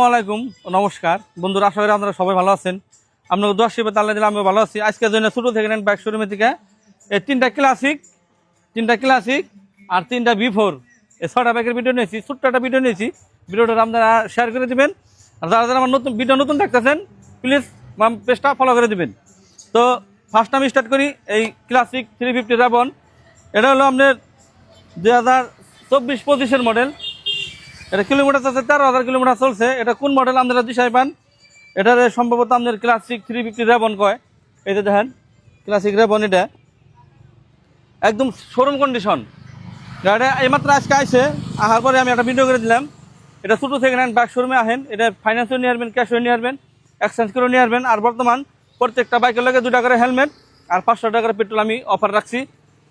আসসালামাইকুম নমস্কার বন্ধুরা, আশা করি আপনারা সবাই ভালো আছেন। আপনাকে দোয়া শিবে তাল্লা দিলে আমিও ভালো আছি। আজকের জন্য ছোটো থেকে নেন বাইক শোরুমের থেকে এই তিনটা ক্লাসিক আর তিনটা B4 এই 6টা বাইকের ভিডিও নিয়েছি, ছোট্ট একটা ভিডিও নিয়েছি। ভিডিওটা আপনারা শেয়ার করে দেবেন। আর যারা যারা আমার নতুন দেখতেছেন প্লিজ পেজটা ফলো করে দেবেন। তো ফার্স্ট আমি স্টার্ট করি এই ক্লাসিক 350 রাবন। এটা হলো আপনার 2024-25 মডেল। এটা কিলোমিটার চলছে 13,000 কিলোমিটার চলছে। এটা কোন মডেল আপনারা দিশায় পান? এটা সম্ভবত আপনার ক্লাসিক 350 রেবন কয়। এই যে দেখেন ক্লাসিক রেবন, এটা একদম শোরুম কন্ডিশন। গাড়িটা এইমাত্র আজকে আইসে, আসার পরে আমি একটা ভিডিও করে দিলাম। এটা ছোটো থেকে নেন বাইক শোরুমে আহেন, এটা ফাইন্যান্সও নিয়ে আসবেন, ক্যাশও নিয়ে আসবেন, এক্সচেঞ্জ করেও নিয়ে আসবেন। আর বর্তমান প্রত্যেকটা বাইকের লগে 2 টাকার হেলমেট আর 500 টাকার পেট্রোল আমি অফার রাখছি।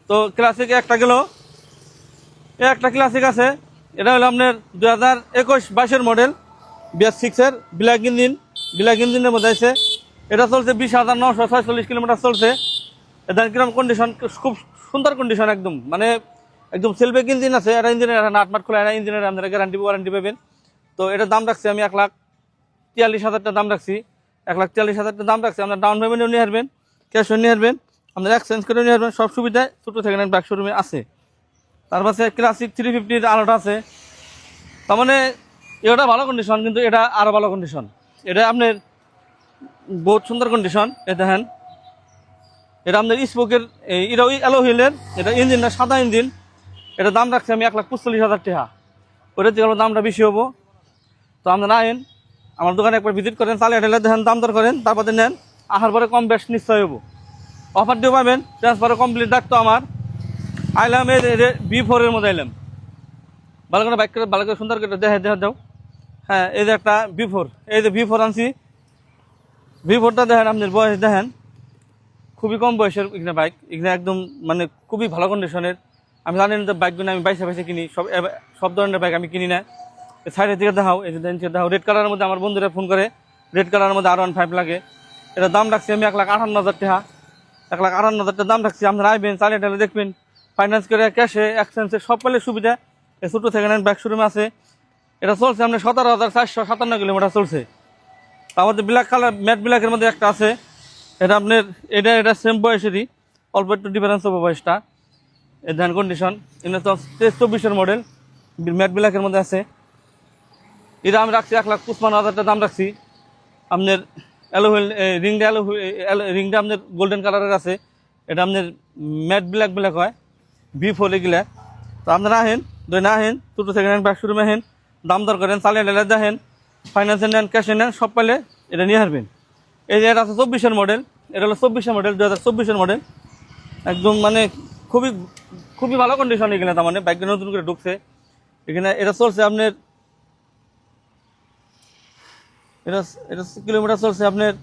তো ক্লাসিক একটা গেল, একটা ক্লাসিক আছে। এটা হলো আপনার 2021-22 মডেল BS6-এর ব্ল্যাক ইঞ্জিনের মধ্যে আছে। এটা চলছে 20,946 কিলোমিটার চলছে। এটা কিরকম কন্ডিশন? খুব সুন্দর কন্ডিশন, একদম মানে একদম সেলফেক ইঞ্জিন আছে। এটা ইঞ্জিনের নাটমাট খোলা, এটা ইঞ্জিনের আপনারা গ্যারান্টি ওয়ারেন্টি পাবেন। তো এটার দাম রাখছি আমি 1,43,000 দাম রাখছি। 1,43,000 দাম রাখছি। আপনার ডাউন পেমেন্টও নিয়ে আসবেন, ক্যাশও নিয়ে আসবেন, আপনারা এক্সচেঞ্জ করে নিয়ে আসবেন। সব সুবিধায় ছোটো থেকে বাইক শোরুমে আছে। তার পাশে ক্লাসিক 350 আলোটা আছে। তার মানে এটা ভালো কন্ডিশন, কিন্তু এটা আরও ভালো কন্ডিশন। এটা আপনার বহুত সুন্দর কন্ডিশন। এটা দেখেন, এটা আপনার স্পোকের, এটা ওই অ্যালো হুইলের। এটা ইঞ্জিনটা সাদা ইঞ্জিন। এটা দাম রাখছি আমি 1,45,000 টাকা। ওটার থেকে দামটা বেশি হবো। তো আপনারা আইন আমার দোকানে একবার ভিজিট করেন, চালিয়ে ঠেলে দেখেন, দাম দর করেন, তারপরে নেন। আসার পরে কম বেশ নিশ্চয় হবো। অফার দিয়ে পাবেন। ট্রান্সফারও কমপ্লিট রাখতো আমার। আইলাম এই B4 এর মধ্যে আইলাম। ভালো করে বাইক করে ভালো করে সুন্দর করে দেখা দাও। হ্যাঁ, এই যে একটা B4, এই যে B4 আনছি। B4টা দেখেন, আপনার বয়স দেখেন, খুবই কম বয়সের এখানে বাইক। এখানে একদম মানে খুবই ভালো কন্ডিশনের। আমি জানেন যে বাইকগুলো আমি বাইসে কিনি, সব ধরনের বাইক আমি কিনি না। সাইডের দিকে দেখাও, এই যে দেখাও, রেড কালারের মধ্যে আমার বন্ধুরা ফোন করে, রেড কালারের মধ্যে R15 লাগে। এটা দাম রাখছি আমি 1,58,000 টাকা। 1,58,000 টাকা দাম রাখছি। আপনারা আইবেন, চালিয়ে টালে দেখবেন, ফাইন্যান্স করে, ক্যাশে, এক্সচেঞ্জে সব পেলে সুবিধা এই ছোটো থেকে নেন বাইক শোরুমে আছে। এটা চলছে আপনার 17,457 কিলোমিটার চলছে। আমাদের ব্ল্যাক কালার ম্যাট ব্ল্যাকের মধ্যে একটা আছে। এটা আপনার এটা সেম বয়সেরই, অল্প একটু ডিফারেন্স হবে বয়সটা। এই ধ্যান কন্ডিশন। এটা তো 23-24 মডেল, ম্যাট ব্ল্যাকের মধ্যে আছে। এটা আমি রাখছি 1,55,000 টাকা দাম রাখছি। আপনার অ্যালোহুইল রিংটা আপনার গোল্ডেন কালারের আছে। এটা আপনার ম্যাট ব্ল্যাক হয়, B4 এগুলা। তো আপনারা আহেন, না আহেন, ছোটো থেকে নেন বাইক শোরুমে আহেন, দাম দর করেন, চালিয়ে ঢেলে দেখেন, ফাইন্যান্সে নেন, ক্যাশে নেন, সব পাইলে এটা নিয়ে আসবেন। এই যে এটা আছে 24 মডেল। এটা হলো 24 মডেল, 2024 মডেল। একদম মানে খুবই ভালো কন্ডিশন এখানে। তার মানে বাইকটা নতুন করে ঢুকছে এখানে। এটা চলছে আপনার, এটা কিলোমিটার চলছে আপনার,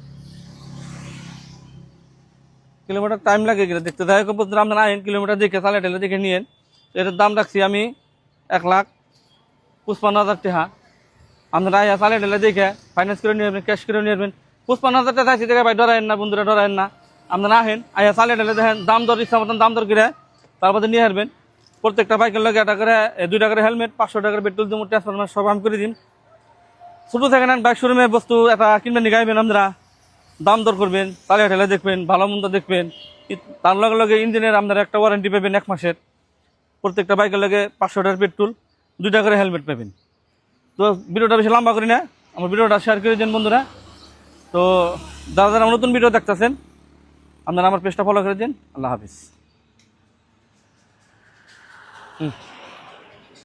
কিলোমিটার টাইম লাগে এগুলো দেখতে। যাই হোক বলতে আপনারা আইন, কিলোমিটার দেখে চালিয়ে ঠেলে দেখে নিয়েন। এটার দাম রাখছি আমি 1,55,000 টাকা। আপনারা আইয়া চালিয়ে ঠেলে দেখে ফাইন্যান্স করে নিয়ে আসবেন, ক্যাশ করে নিয়ে আসবেন। 55,000 টাকা চাইছি দেখে ভাই ডরায়েন না, বন্ধুরা ডরায়েন না। আপনারা আহেন, আইয়া চালিয়ে ঠেলে দেখেন, দাম দর ইচ্ছা মতন দাম দর করে তারপরে নিয়ে আসবেন। প্রত্যেকটা বাইকের লগে 2 টাকার হেলমেট, 500 টাকার পেট্রোল দিব, ট্রান্সফরমার সব আমি করে দিন। ছোটো থেকে নেন বাইক শোরুমে বস্তু একটা কিনবেন, নিগাইবেন, আপনারা দাম দর করবেন, চালিয়ে ঠেলে দেখবেন, ভালো মন্দ দেখবেন। তার লগে লগে ইঞ্জিনের আপনারা একটা ওয়ারেন্টি পাবেন 1 মাসের। প্রত্যেকটা বাইকের লগে 500 টাকার পেট্রোল, 2 টাকার হেলমেট পাবেন। তো ভিডিওটা বেশি লম্বা করি না, আমার ভিডিওটা শেয়ার করে দিন বন্ধুরা। তো যারা যারা নতুন ভিডিও দেখতেছেন আপনারা আমার পেজটা ফলো করে দিন। আল্লাহ হাফিজ।